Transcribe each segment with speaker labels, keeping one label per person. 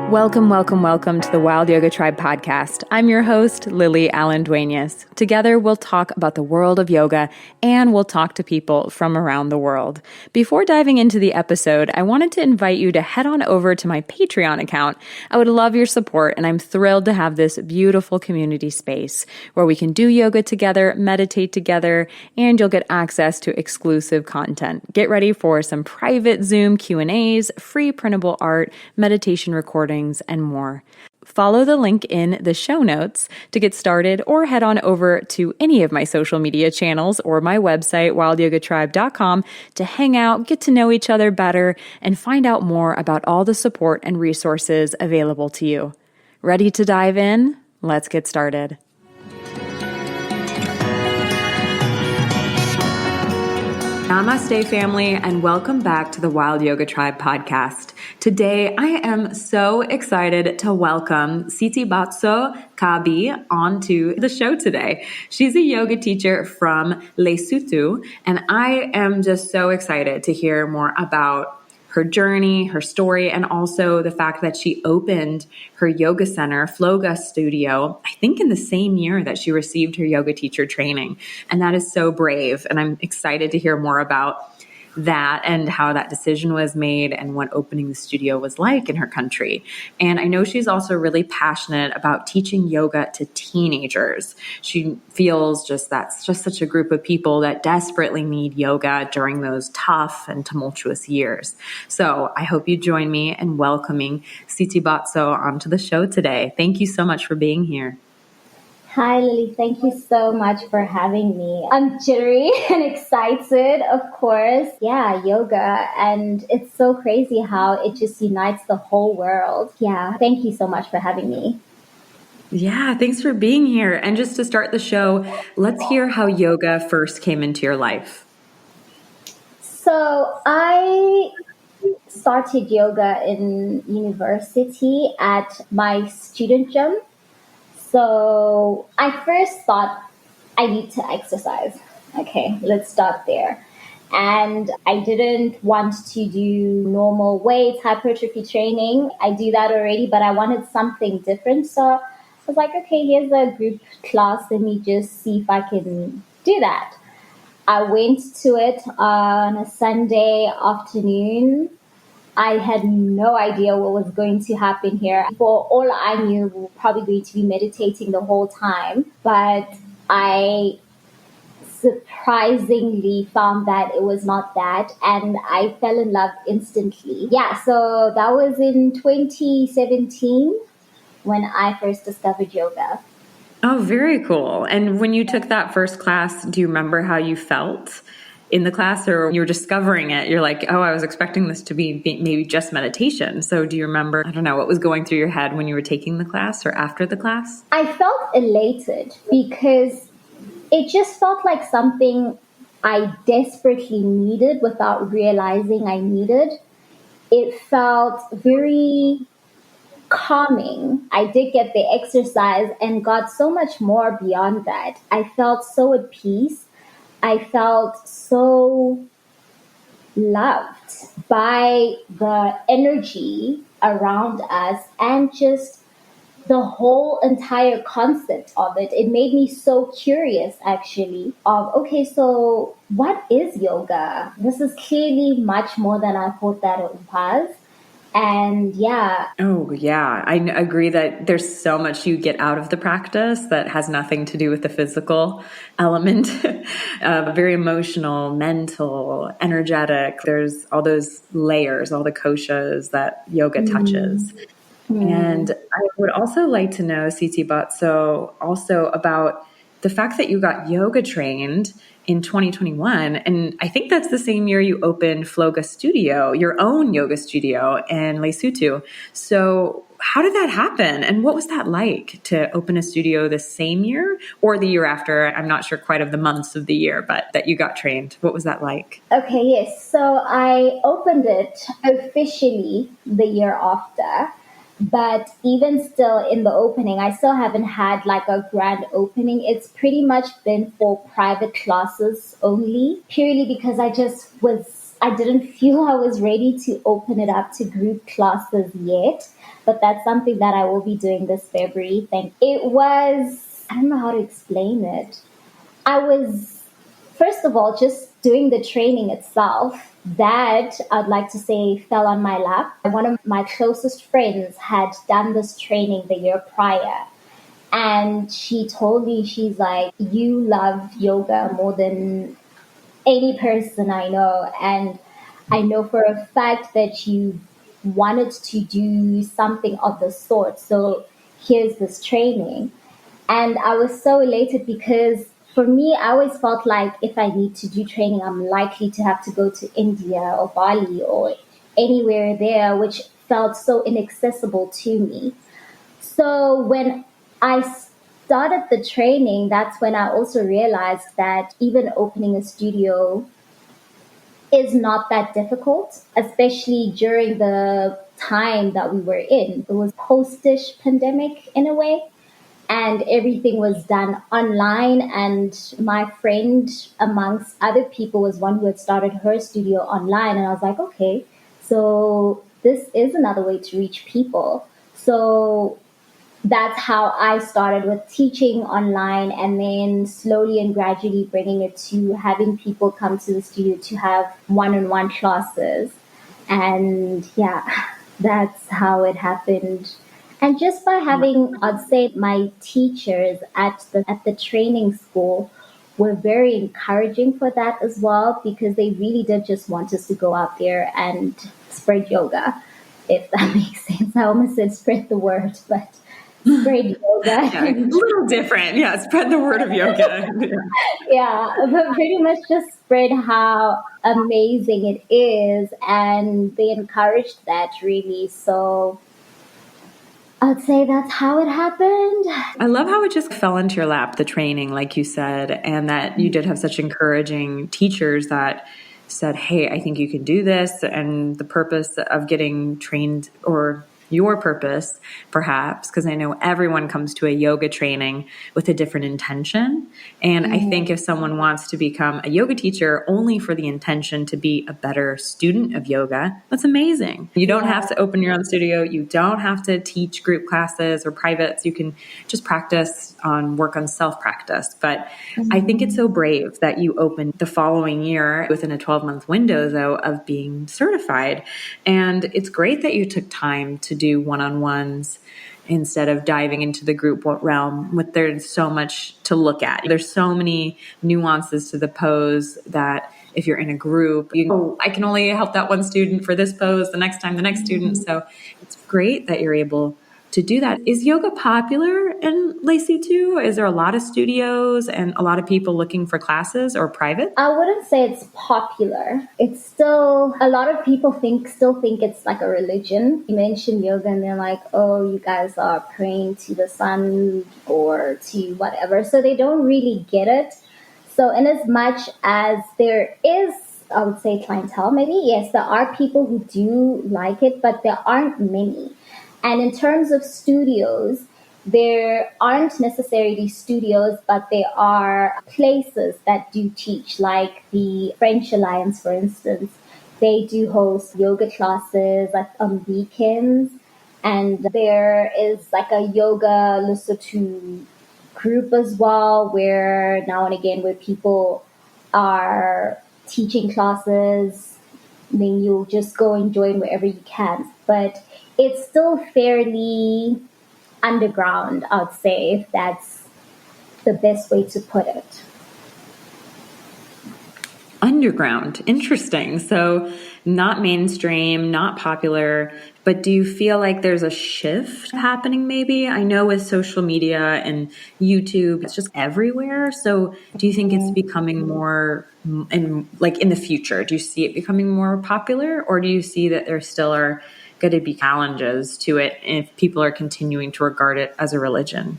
Speaker 1: Welcome to the Wild Yoga Tribe podcast. I'm your host, Lily Allen Duenas. Together, we'll talk about the world of yoga and we'll talk to people from around the world. Before diving into the episode, I wanted to invite you to head on over to my Patreon account. I would love your support, and I'm thrilled to have this beautiful community space where we can do yoga together, meditate together, and you'll get access to exclusive content. Get ready for some private Zoom Q&As, free printable art, meditation recordings, and more. Follow the link in the show notes to get started, or head on over to any of my social media channels or my website, wildyogatribe.com, to hang out, get to know each other better, and find out more about all the support and resources available to you. Ready to dive in? Let's get started. Namaste, family, and welcome back to the Wild Yoga Tribe podcast. Today, I am so excited to welcome Seitebatso Kabi onto the show today. She's a yoga teacher from Lesotho, and I am just so excited to hear more about her journey, her story, and also the fact that she opened her yoga center, Floga Studio, I think in the same year that she received her yoga teacher training. And that is so brave. And I'm excited to hear more about that and how that decision was made and what opening the studio was like in her country. And I know she's also really passionate about teaching yoga to teenagers. She feels that's just such a group of people that desperately need yoga during those tough and tumultuous years. So I hope you join me in welcoming Seitebatso onto the show today. Thank you so much for being here.
Speaker 2: Hi, Lily. Thank you so much for having me. I'm jittery and excited, of course. Yeah, yoga. And it's so crazy how it just unites the whole world. Yeah, thank you so much for having me.
Speaker 1: Yeah, thanks for being here. And just to start the show, let's hear how yoga first came into your life.
Speaker 2: So I started yoga in university at my student gym. So I first thought I need to exercise. Okay, let's start there. And I didn't want to do normal weights, hypertrophy training. I do that already, but I wanted something different. So I was like, okay, here's a group class. Let me just see if I can do that. I went to it on a Sunday afternoon. I had no idea what was going to happen here. For all I knew, we were probably going to be meditating the whole time. But I surprisingly found that it was not that. And I fell in love instantly. Yeah, so that was in 2017 when I first discovered yoga.
Speaker 1: Oh, very cool. And when you took that first class, do you remember how you felt in the class, or you were discovering it? You're like, oh, I was expecting this to be maybe just meditation. So do you remember, I don't know, what was going through your head when you were taking the class or after the class?
Speaker 2: I felt elated because it just felt like something I desperately needed without realizing I needed. It felt very calming. I did get the exercise and got so much more beyond that. I felt so at peace. I felt so loved by the energy around us and just the whole entire concept of it. It made me so curious, actually, of, okay, so what is yoga? This is clearly much more than I thought that it was. And yeah.
Speaker 1: Oh, yeah. I agree that there's so much you get out of the practice that has nothing to do with the physical element. Very emotional, mental, energetic. There's all those layers, all the koshas that yoga touches. And I would also like to know, Seitebatso, also about the fact that you got yoga trained in 2021. And I think that's the same year you opened Floga Studio, your own yoga studio in Lesotho. So how did that happen? And what was that like to open a studio the same year or the year after? I'm not sure quite of the months of the year, but that you got trained. What was that like?
Speaker 2: Okay, yes. So I opened it officially the year after. But even still in the opening, I still haven't had like a grand opening. It's pretty much been for private classes only, purely because I just was I didn't feel I was ready to open it up to group classes yet, but that's something that I will be doing this February. It was, I don't know how to explain it. I was, first of all, just doing the training itself. That I'd like to say fell on my lap. One of my closest friends had done this training the year prior. And she told me, she's like, you love yoga more than any person I know. And I know for a fact that you wanted to do something of the sort. So here's this training. And I was so elated because for me, I always felt like if I need to do training, I'm likely to have to go to India or Bali or anywhere there, which felt so inaccessible to me. So when I started the training, that's when I also realized that even opening a studio is not that difficult, especially during the time that we were in. It was post-ish pandemic in a way, and everything was done online. And my friend, amongst other people, was one who had started her studio online. And I was like, okay, so this is another way to reach people. So that's how I started with teaching online, and then slowly and gradually bringing it to having people come to the studio to have one-on-one classes. And yeah, that's how it happened. And just by having, I'd say, my teachers at the training school were very encouraging for that as well, because they really did just want us to go out there and spread yoga, if that makes sense. I almost said spread the word, but spread yoga.
Speaker 1: Yeah, a little different. Yeah, spread the word of yoga.
Speaker 2: Yeah, but pretty much just spread how amazing it is, and they encouraged that really. So I'd say that's how it happened.
Speaker 1: I love how it just fell into your lap, the training, like you said, and that you did have such encouraging teachers that said, hey, I think you can do this. And the purpose of getting trained, or your purpose, perhaps, because I know everyone comes to a yoga training with a different intention. And I think if someone wants to become a yoga teacher only for the intention to be a better student of yoga, that's amazing. You don't have to open your own studio. You don't have to teach group classes or privates. You can just work on self-practice. But I think it's so brave that you opened the following year within a 12-month window, though, of being certified. And it's great that you took time to do one-on-ones instead of diving into the group realm. There's so much to look at. There's so many nuances to the pose that if you're in a group, I can only help that one student for this pose, the next time the next student. So it's great that you're able to do that. Is yoga popular in Lacey too? Is there a lot of studios and a lot of people looking for classes or private?
Speaker 2: I wouldn't say it's popular. It's still, a lot of people still think it's like a religion. You mention yoga and they're like, oh, you guys are praying to the sun or to whatever. So they don't really get it. So in as much as there is, I would say, clientele, maybe, yes, there are people who do like it, but there aren't many. And in terms of studios, there aren't necessarily studios, but there are places that do teach, like the French Alliance, for instance. They do host yoga classes like on weekends. And there is like a yoga Lesotho group as well, where now and again where people are teaching classes, then you'll just go and join wherever you can. But it's still fairly underground, I'd say, if that's the best way to put it.
Speaker 1: Underground. Interesting. So not mainstream, not popular, but do you feel like there's a shift happening maybe? I know with social media and YouTube, it's just everywhere. So do you think it's becoming more in the future? Do you see it becoming more popular, or do you see that there still are going to be challenges to it if people are continuing to regard it as a religion?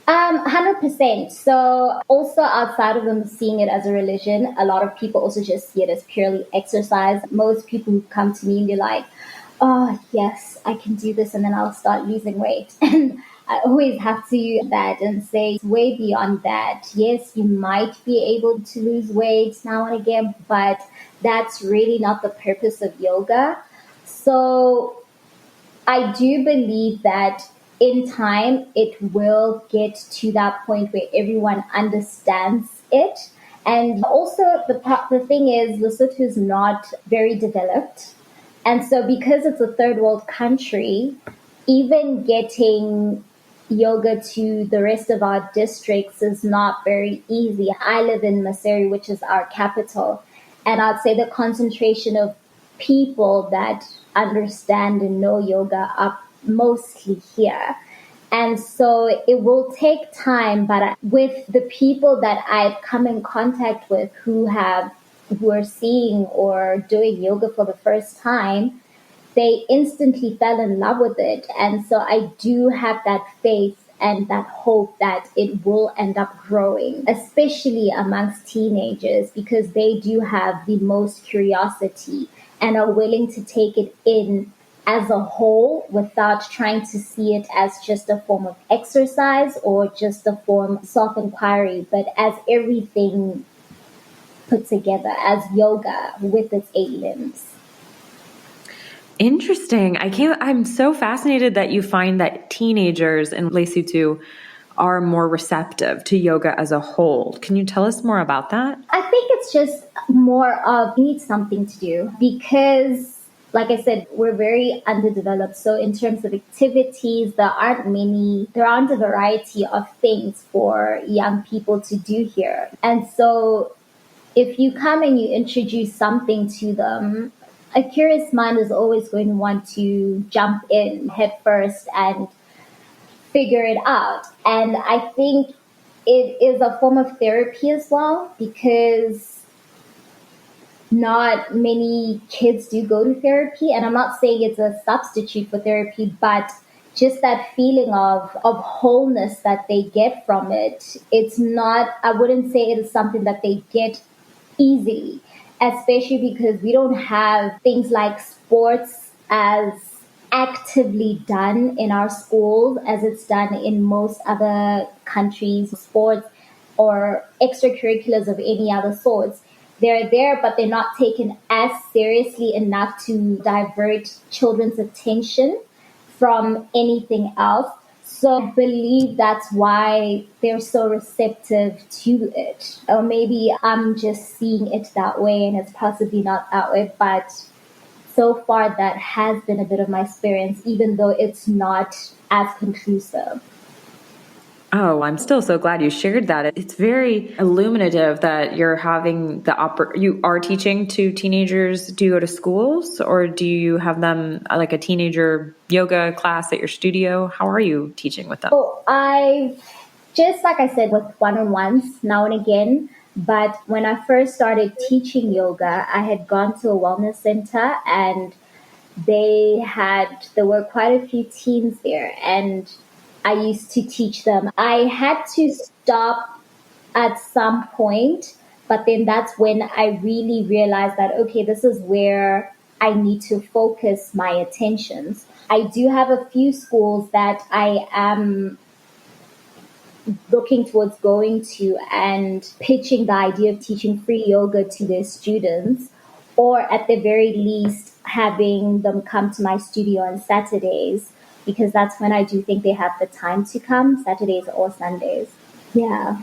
Speaker 2: 100%. So also outside of them seeing it as a religion, a lot of people also just see it as purely exercise. Most people who come to me and they're like, oh yes, I can do this and then I'll start losing weight. And I always have to that and say it's way beyond that. Yes, you might be able to lose weight now and again, but that's really not the purpose of yoga. So I do believe that in time it will get to that point where everyone understands it. And also, the thing is, Lesotho is not very developed. And so, because it's a third world country, even getting yoga to the rest of our districts is not very easy. I live in Maseri, which is our capital, and I'd say the concentration of people that understand and know yoga are mostly here. And so it will take time, but with the people that I've come in contact with who are seeing or doing yoga for the first time, they instantly fell in love with it. And so I do have that faith and that hope that it will end up growing, especially amongst teenagers, because they do have the most curiosity and are willing to take it in as a whole without trying to see it as just a form of exercise or just a form of self inquiry, but as everything put together, as yoga with its 8 limbs.
Speaker 1: Interesting. I'm so fascinated that you find that teenagers in Lesotho are more receptive to yoga as a whole. Can you tell us more about that?
Speaker 2: I think it's just more of you need something to do because, like I said, we're very underdeveloped. So, in terms of activities, there aren't a variety of things for young people to do here. And so, if you come and you introduce something to them, a curious mind is always going to want to jump in head first and figure it out. And I think it is a form of therapy as well because not many kids do go to therapy. And I'm not saying it's a substitute for therapy, but just that feeling of wholeness that they get from it. It's not, I wouldn't say it is something that they get easily, especially because we don't have things like sports as actively done in our schools as it's done in most other countries. Sports or extracurriculars of any other sorts, they're there, but they're not taken as seriously enough to divert children's attention from anything else. So I believe that's why they're so receptive to it. Or maybe I'm just seeing it that way and it's possibly not that way, but so far that has been a bit of my experience, even though it's not as conclusive.
Speaker 1: Oh, I'm still so glad you shared that. It's very illuminative that you're having you are teaching to teenagers. Do you go to schools or do you have them like a teenager yoga class at your studio? How are you teaching with them?
Speaker 2: Oh, I just like I said, with one-on-ones now and again. But when I first started teaching yoga, I had gone to a wellness center and there were quite a few teens there and I used to teach them. I had to stop at some point, but then that's when I really realized that, okay, this is where I need to focus my attentions. I do have a few schools that I am looking towards going to and pitching the idea of teaching free yoga to their students, or at the very least, having them come to my studio on Saturdays because that's when I do think they have the time to come, Saturdays or Sundays. Yeah.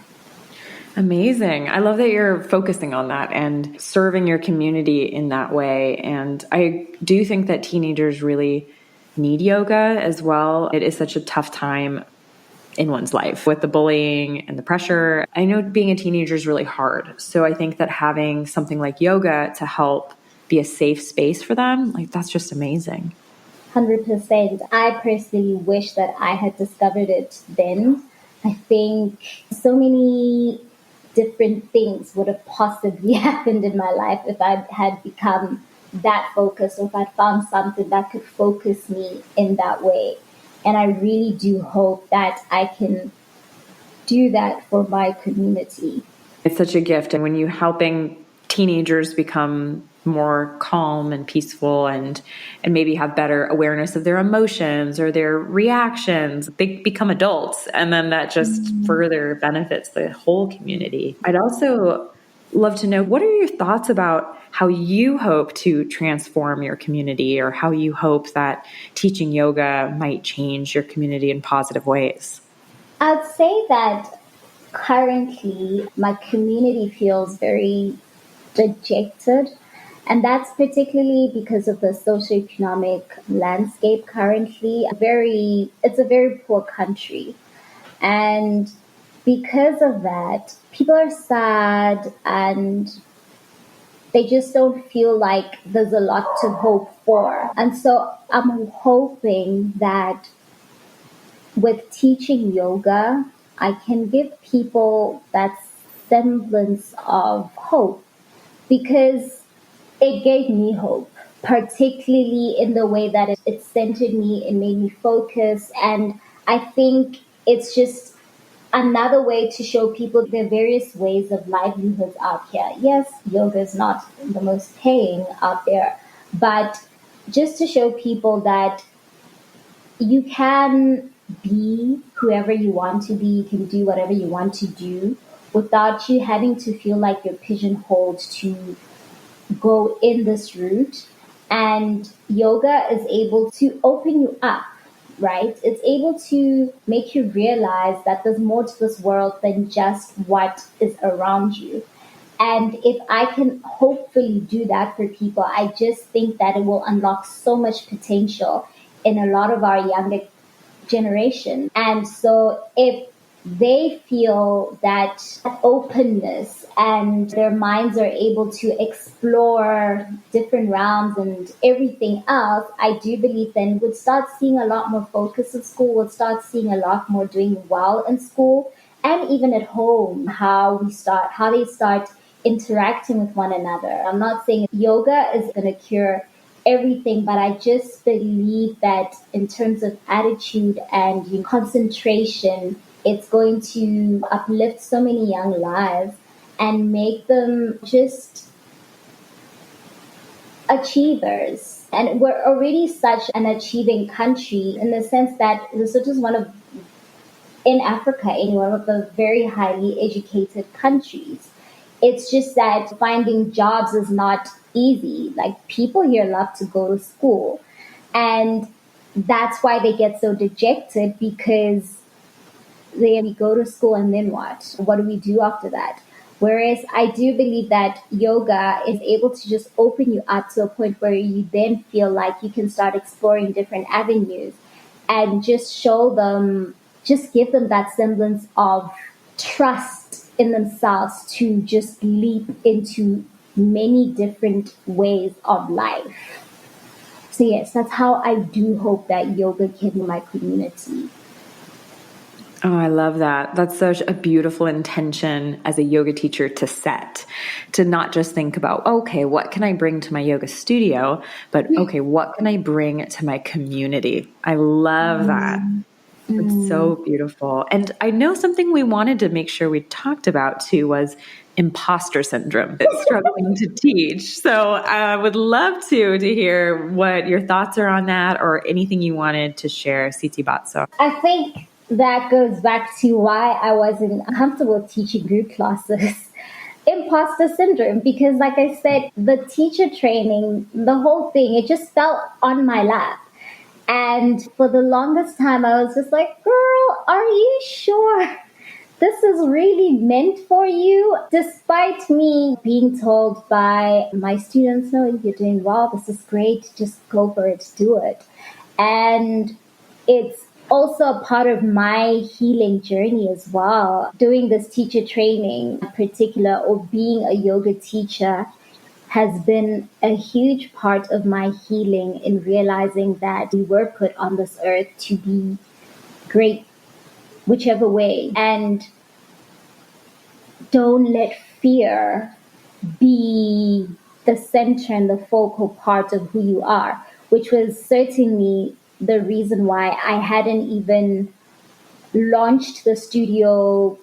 Speaker 1: Amazing. I love that you're focusing on that and serving your community in that way. And I do think that teenagers really need yoga as well. It is such a tough time in one's life with the bullying and the pressure. I know being a teenager is really hard. So I think that having something like yoga to help be a safe space for them, like that's just amazing.
Speaker 2: 100%. I personally wish that I had discovered it then. I think so many different things would have possibly happened in my life if I had become that focused or if I found something that could focus me in that way. And I really do hope that I can do that for my community.
Speaker 1: It's such a gift. And when you're helping teenagers become more calm and peaceful and maybe have better awareness of their emotions or their reactions. They become adults, and then that just further benefits the whole community. I'd also love to know, what are your thoughts about how you hope to transform your community, or how you hope that teaching yoga might change your community in positive ways?
Speaker 2: I'd say that currently my community feels very dejected, and that's particularly because of the socioeconomic landscape currently. It's a very poor country, and because of that, people are sad and they just don't feel like there's a lot to hope for. And so I'm hoping that with teaching yoga, I can give people that semblance of hope, because it gave me hope, particularly in the way that it centered me, it made me focus. And I think it's just another way to show people there are various ways of livelihoods out here. Yes, yoga is not the most paying out there, but just to show people that you can be whoever you want to be, you can do whatever you want to do without you having to feel like you're pigeonholed to go in this route. And yoga is able to open you up, right? It's able to make you realize that there's more to this world than just what is around you. And if I can hopefully do that for people, I just think that it will unlock so much potential in a lot of our younger generation. And so if they feel that openness and their minds are able to explore different realms and everything else, I do believe then we'd start seeing a lot more focus in school, we'll start seeing a lot more doing well in school and even at home, how they start interacting with one another. I'm not saying yoga is going to cure everything, but I just believe that in terms of attitude and concentration, it's going to uplift so many young lives and make them just achievers. And we're already such an achieving country in the sense that Lesotho is in Africa, one of the very highly educated countries. It's just that finding jobs is not easy. Like, people here love to go to school. And that's why they get so dejected, because we go to school and then what? What do we do after that? Whereas I do believe that yoga is able to just open you up to a point where you then feel like you can start exploring different avenues and just give them that semblance of trust in themselves to just leap into many different ways of life. So yes, that's how I do hope that yoga can be my community.
Speaker 1: Oh, I love that. That's such a beautiful intention as a yoga teacher to set, to not just think about, okay, what can I bring to my yoga studio, but okay, what can I bring to my community? I love that. It's so beautiful. And I know something we wanted to make sure we talked about too was imposter syndrome. It's struggling to teach. So I would love to hear what your thoughts are on that, or anything you wanted to share, Seitebatso.
Speaker 2: I think that goes back to why I wasn't comfortable teaching group classes. Imposter syndrome, because like I said, the teacher training, the whole thing, it just fell on my lap. And for the longest time, I was just like, girl, are you sure this is really meant for you? Despite me being told by my students, no, you're doing well, this is great, just go for it, do it. And it's also a part of my healing journey as well. Doing this teacher training in particular, or being a yoga teacher, has been a huge part of my healing in realizing that we were put on this earth to be great whichever way. And don't let fear be the center and the focal part of who you are, which was certainly the reason why I hadn't even launched the studio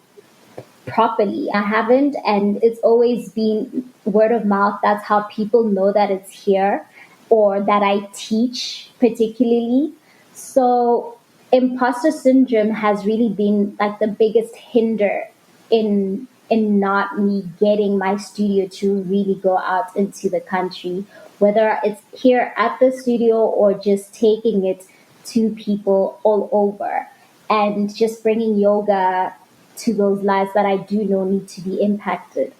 Speaker 2: properly. I haven't, and it's always been word of mouth. That's how people know that it's here or that I teach particularly. So imposter syndrome has really been like the biggest hinder in not me getting my studio to really go out into the country, whether it's here at the studio or just taking it to people all over and just bringing yoga to those lives that I do know need to be impacted.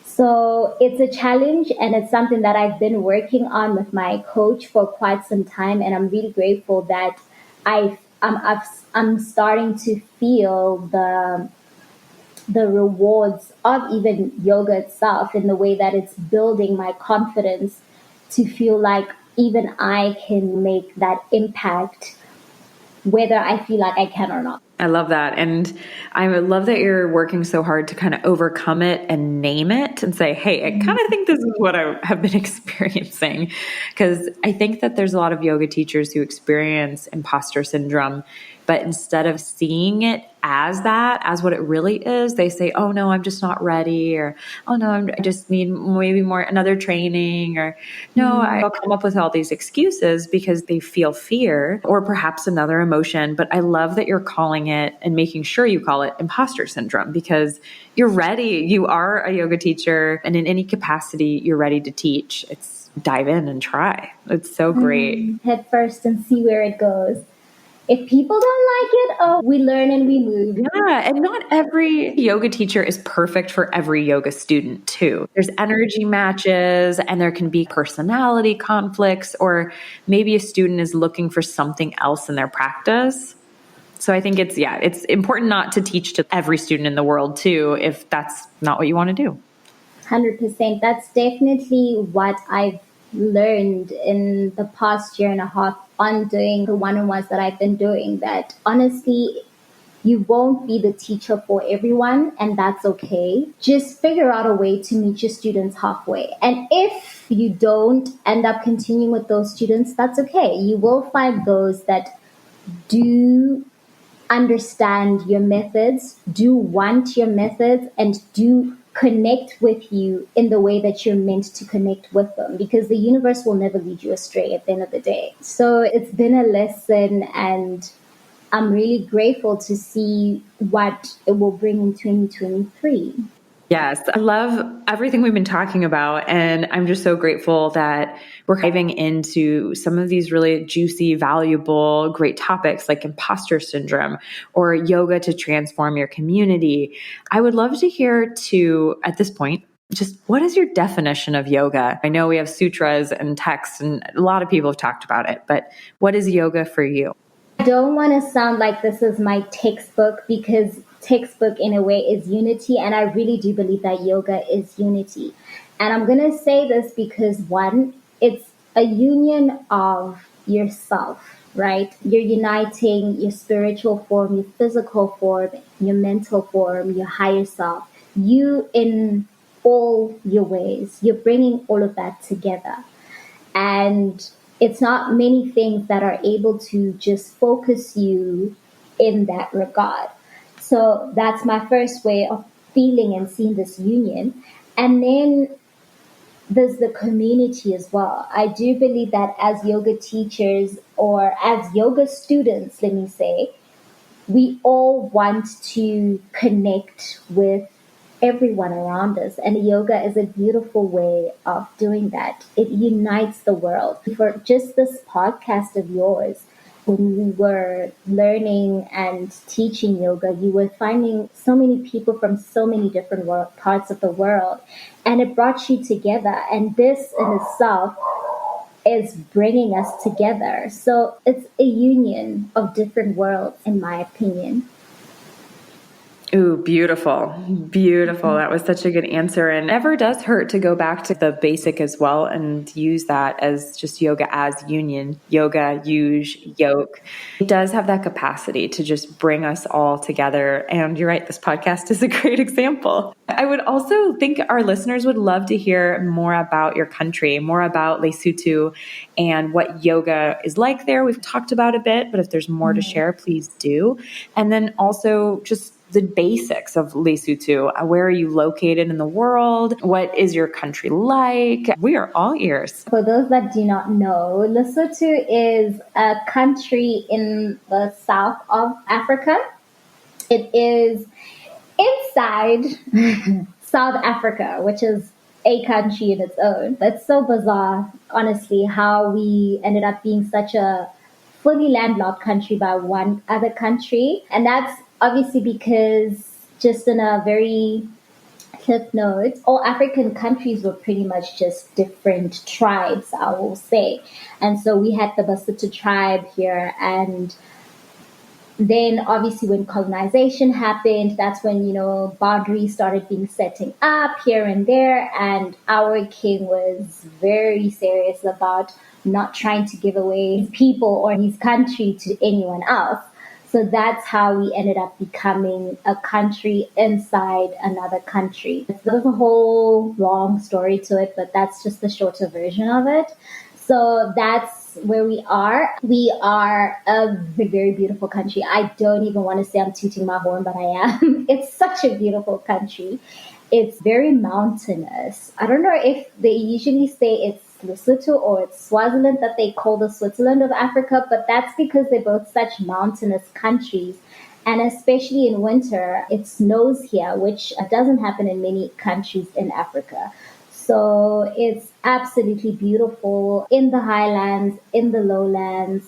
Speaker 2: So it's a challenge, and it's something that I've been working on with my coach for quite some time. And I'm really grateful that I'm starting to feel the rewards of even yoga itself in the way that it's building my confidence to feel like even I can make that impact, whether I feel like I can or not.
Speaker 1: I love that. And I love that you're working so hard to kind of overcome it and name it and say, hey, I kind of think this is what I have been experiencing. Because I think that there's a lot of yoga teachers who experience imposter syndrome, but instead of seeing it as that, as what it really is, they say, oh no, I'm just not ready, or oh no, I just need maybe more another training, or no, I'll come up with all these excuses because they feel fear or perhaps another emotion. But I love that you're calling it and making sure you call it imposter syndrome, because you're ready. You are a yoga teacher, and in any capacity, you're ready to teach. It's dive in and try. It's so great.
Speaker 2: Head first and see where it goes. If people don't like it, oh, we learn and we move.
Speaker 1: Yeah, and not every yoga teacher is perfect for every yoga student too. There's energy matches, and there can be personality conflicts, or maybe a student is looking for something else in their practice. So I think it's important not to teach to every student in the world too, if that's not what you want to do.
Speaker 2: 100%. That's definitely what I've learned in the past year and a half on doing the one-on-ones that I've been doing, that honestly, you won't be the teacher for everyone, and that's okay. Just figure out a way to meet your students halfway. And if you don't end up continuing with those students, that's okay. You will find those that do understand your methods, do want your methods, and do connect with you in the way that you're meant to connect with them, because the universe will never lead you astray at the end of the day. So it's been a lesson, and I'm really grateful to see what it will bring in 2023.
Speaker 1: Yes, I love everything we've been talking about. And I'm just so grateful that we're diving into some of these really juicy, valuable, great topics like imposter syndrome or yoga to transform your community. I would love to hear too, at this point, just what is your definition of yoga? I know we have sutras and texts, and a lot of people have talked about it, but what is yoga for you?
Speaker 2: I don't want to sound like this is my textbook, because textbook in a way is unity, and I really do believe that yoga is unity. And I'm going to say this because one, it's a union of yourself, right? You're uniting your spiritual form, your physical form, your mental form, your higher self, you in all your ways. You're bringing all of that together. And it's not many things that are able to just focus you in that regard. So that's my first way of feeling and seeing this union. And then there's the community as well. I do believe that as yoga teachers or as yoga students, let me say, we all want to connect with everyone around us. And yoga is a beautiful way of doing that. It unites the world. For just this podcast of yours, when we were learning and teaching yoga, you were finding so many people from so many different parts of the world. And it brought you together. And this in itself is bringing us together. So it's a union of different worlds, in my opinion.
Speaker 1: Ooh, beautiful. Beautiful. That was such a good answer. And never does hurt to go back to the basic as well and use that as just yoga as union. Yoga, yuj, yoke. It does have that capacity to just bring us all together. And you're right, this podcast is a great example. I would also think our listeners would love to hear more about your country, more about Lesotho and what yoga is like there. We've talked about a bit, but if there's more to share, please do. And then also just the basics of Lesotho. Where are you located in the world? What is your country like? We are all ears.
Speaker 2: For those that do not know, Lesotho is a country in the south of Africa. It is inside South Africa, which is a country in its own. It's so bizarre, honestly, how we ended up being such a fully landlocked country by one other country. And that's obviously because, just in a very cliff notes, all African countries were pretty much just different tribes, I will say. And so we had the Basotho tribe here, and then obviously when colonization happened, that's when, boundaries started being setting up here and there. And our king was very serious about not trying to give away his people or his country to anyone else. So that's how we ended up becoming a country inside another country. There's a whole long story to it, but that's just the shorter version of it. So that's where we are. We are a very beautiful country. I don't even want to say I'm tooting my horn, but I am. It's such a beautiful country. It's very mountainous. I don't know if they usually say it's Lesotho or it's Swaziland that they call the Switzerland of Africa, but that's because they're both such mountainous countries. And especially in winter, it snows here, which doesn't happen in many countries in Africa. So it's absolutely beautiful in the highlands, in the lowlands.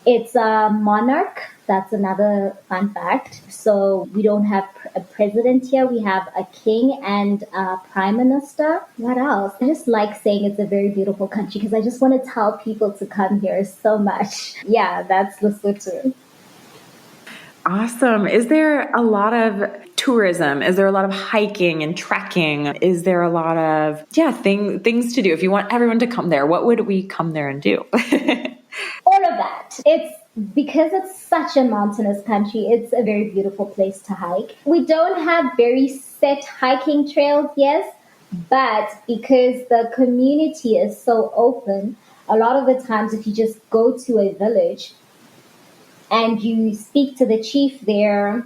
Speaker 2: It's a monarch. That's another fun fact. So we don't have a president here. We have a king and a prime minister. What else? I just like saying it's a very beautiful country because I just want to tell people to come here so much. Yeah, that's Lesotho.
Speaker 1: Awesome. Is there a lot of tourism? Is there a lot of hiking and trekking? Is there a lot of, things to do? If you want everyone to come there, what would we come there and do?
Speaker 2: All of that. It's because it's such a mountainous country, it's a very beautiful place to hike. We don't have very set hiking trails, yes, but because the community is so open, a lot of the times if you just go to a village and you speak to the chief there,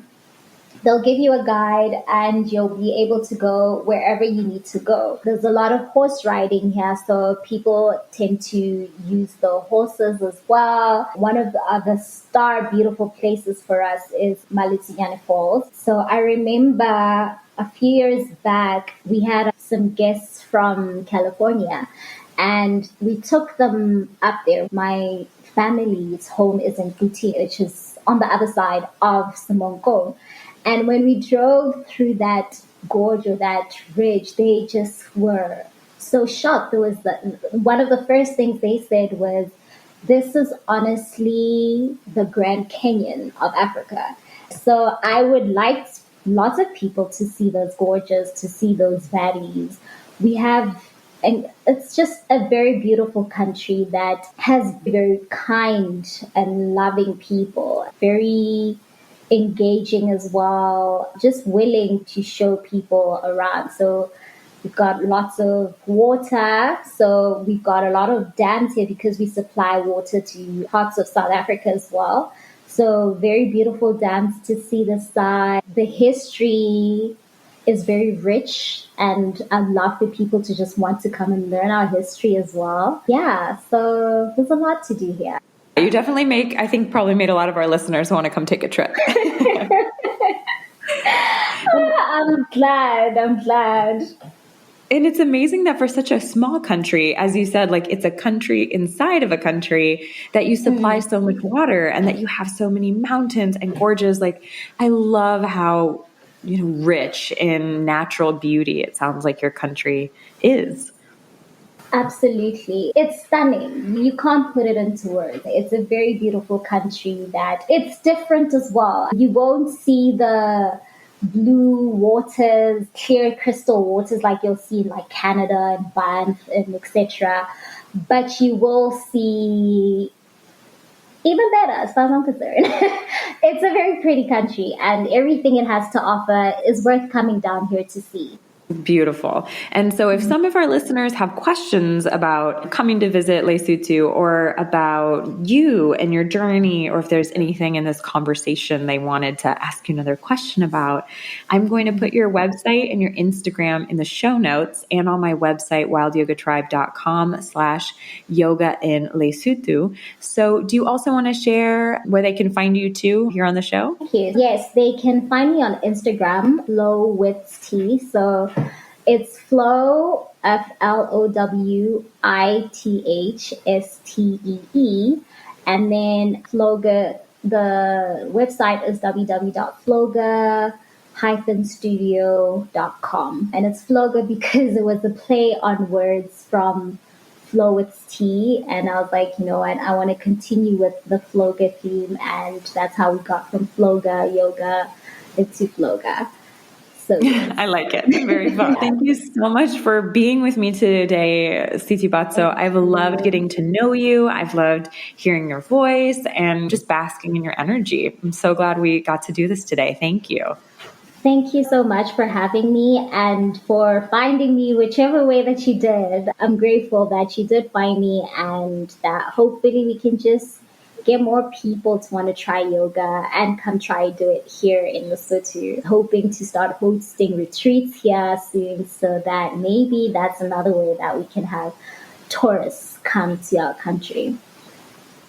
Speaker 2: they'll give you a guide and you'll be able to go wherever you need to go. There's a lot of horse riding here, so people tend to use the horses as well. One of the other star beautiful places for us is Malitinyane Falls. So I remember a few years back, we had some guests from California and we took them up there. My family's home is in Kuti, which is on the other side of Semonkong. And when we drove through that gorge or that ridge, they just were so shocked. There was one of the first things they said was, "This is honestly the Grand Canyon of Africa." So I would like lots of people to see those gorges, to see those valleys. And it's just a very beautiful country that has very kind and loving people, very engaging as well, just willing to show people around. So we've got lots of water. So we've got a lot of dams here because we supply water to parts of South Africa as well. So very beautiful dams to see the side. The history is very rich, and I'd love for people to just want to come and learn our history as well. Yeah, so there's a lot to do here.
Speaker 1: You definitely probably made a lot of our listeners want to come take a trip.
Speaker 2: I'm glad.
Speaker 1: And it's amazing that for such a small country, as you said, like it's a country inside of a country, that you supply so much water and that you have so many mountains and gorges. Like, I love how, rich in natural beauty it sounds like your country is.
Speaker 2: Absolutely. It's stunning. You can't put it into words. It's a very beautiful country that it's different as well. You won't see the blue waters, clear crystal waters like you'll see in like Canada and Banff and etc. But you will see even better as far as I'm concerned. It's a very pretty country and everything it has to offer is worth coming down here to see.
Speaker 1: Beautiful. And so if some of our listeners have questions about coming to visit Lesotho or about you and your journey, or if there's anything in this conversation they wanted to ask you another question about, I'm going to put your website and your Instagram in the show notes and on my website, wildyogatribe.com/yoga in Lesotho. So do you also want to share where they can find you too here on the show?
Speaker 2: Thank you. Yes, they can find me on Instagram, Flow with T. So it's Flow, FLOWITHSTEE. And then Floga, the website is www.floga-studio.com. And it's Floga because it was a play on words from Flow with T, and I was like, you know what, I want to continue with the Floga theme, and that's how we got from Floga yoga into Floga. So
Speaker 1: I like it. Very fun. Thank you so much for being with me today, Seitebatso. I've loved getting to know you. I've loved hearing your voice and just basking in your energy. I'm so glad we got to do this today. Thank you.
Speaker 2: Thank you so much for having me and for finding me whichever way that you did. I'm grateful that you did find me, and that hopefully we can just get more people to want to try yoga and come try do it here in Lesotho. Hoping to start hosting retreats here soon, so that maybe that's another way that we can have tourists come to our country.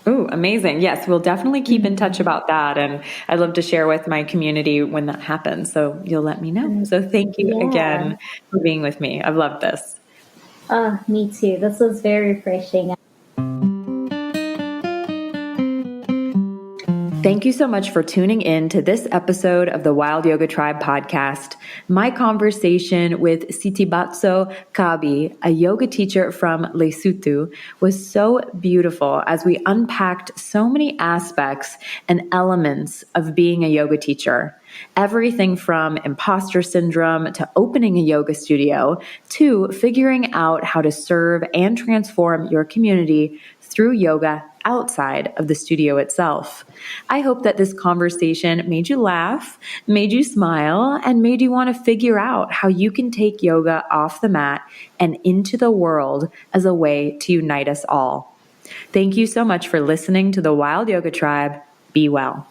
Speaker 1: Oh, amazing. Yes, we'll definitely keep in touch about that. And I'd love to share with my community when that happens. So you'll let me know. So thank you again for being with me. I've loved this.
Speaker 2: Me too. This was very refreshing.
Speaker 1: Thank you so much for tuning in to this episode of the Wild Yoga Tribe podcast. My conversation with Seitebatso Kabi, a yoga teacher from Lesotho, was so beautiful as we unpacked so many aspects and elements of being a yoga teacher. Everything from imposter syndrome to opening a yoga studio to figuring out how to serve and transform your community through yoga outside of the studio itself. I hope that this conversation made you laugh, made you smile, and made you want to figure out how you can take yoga off the mat and into the world as a way to unite us all. Thank you so much for listening to the Wild Yoga Tribe. Be well.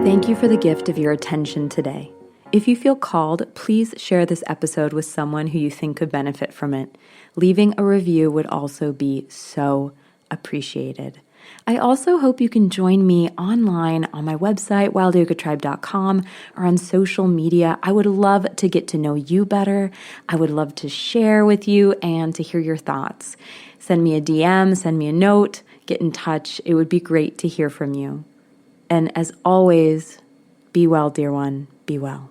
Speaker 1: Thank you for the gift of your attention today. If you feel called, please share this episode with someone who you think could benefit from it. Leaving a review would also be so appreciated. I also hope you can join me online on my website, wildyogatribe.com, or on social media. I would love to get to know you better. I would love to share with you and to hear your thoughts. Send me a DM, send me a note, get in touch. It would be great to hear from you. And as always, be well, dear one, be well.